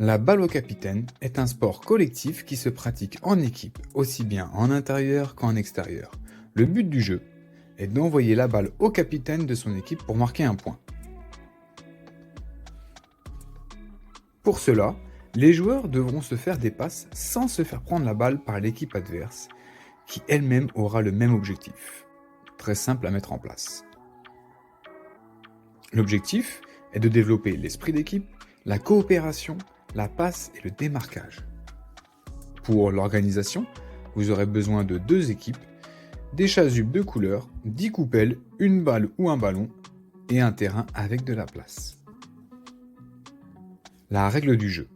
La balle au capitaine est un sport collectif qui se pratique en équipe, aussi bien en intérieur qu'en extérieur. Le but du jeu est d'envoyer la balle au capitaine de son équipe pour marquer un point. Pour cela, les joueurs devront se faire des passes sans se faire prendre la balle par l'équipe adverse, qui elle-même aura le même objectif. Très simple à mettre en place. L'objectif est de développer l'esprit d'équipe, la coopération, la passe et le démarquage. Pour l'organisation, vous aurez besoin de 2 équipes, des chasubes de couleur, 10 coupelles, une balle ou un ballon et un terrain avec de la place. La règle du jeu.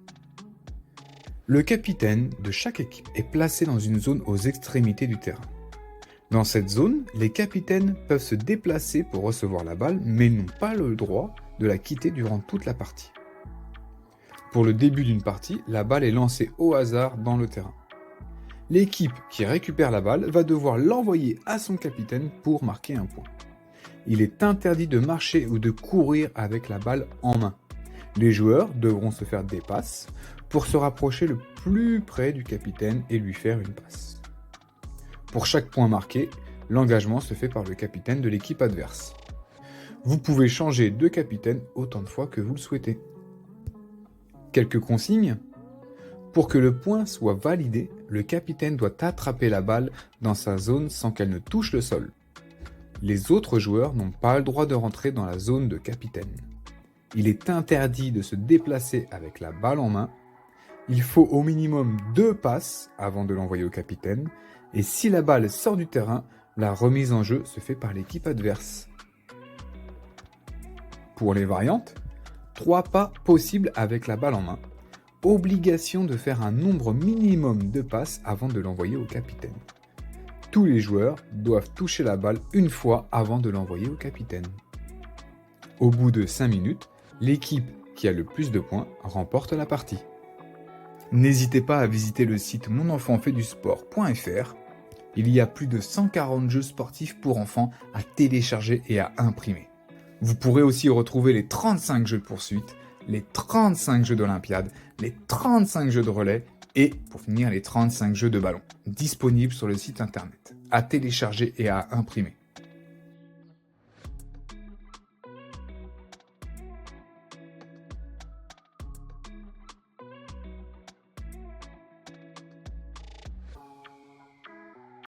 Le capitaine de chaque équipe est placé dans une zone aux extrémités du terrain. Dans cette zone, les capitaines peuvent se déplacer pour recevoir la balle, mais n'ont pas le droit de la quitter durant toute la partie. Pour le début d'une partie, la balle est lancée au hasard dans le terrain. L'équipe qui récupère la balle va devoir l'envoyer à son capitaine pour marquer un point. Il est interdit de marcher ou de courir avec la balle en main. Les joueurs devront se faire des passes pour se rapprocher le plus près du capitaine et lui faire une passe. Pour chaque point marqué, l'engagement se fait par le capitaine de l'équipe adverse. Vous pouvez changer de capitaine autant de fois que vous le souhaitez. Quelques consignes. Pour que le point soit validé, le capitaine doit attraper la balle dans sa zone sans qu'elle ne touche le sol. Les autres joueurs n'ont pas le droit de rentrer dans la zone de capitaine. Il est interdit de se déplacer avec la balle en main. Il faut au minimum 2 passes avant de l'envoyer au capitaine. Et si la balle sort du terrain, la remise en jeu se fait par l'équipe adverse. Pour les variantes, 3 pas possibles avec la balle en main. Obligation de faire un nombre minimum de passes avant de l'envoyer au capitaine. Tous les joueurs doivent toucher la balle une fois avant de l'envoyer au capitaine. Au bout de 5 minutes, l'équipe qui a le plus de points remporte la partie. N'hésitez pas à visiter le site monenfantfaitdusport.fr. Il y a plus de 140 jeux sportifs pour enfants à télécharger et à imprimer. Vous pourrez aussi retrouver les 35 jeux de poursuite, les 35 jeux d'Olympiade, les 35 jeux de relais et, pour finir, les 35 jeux de ballon, disponibles sur le site internet, à télécharger et à imprimer.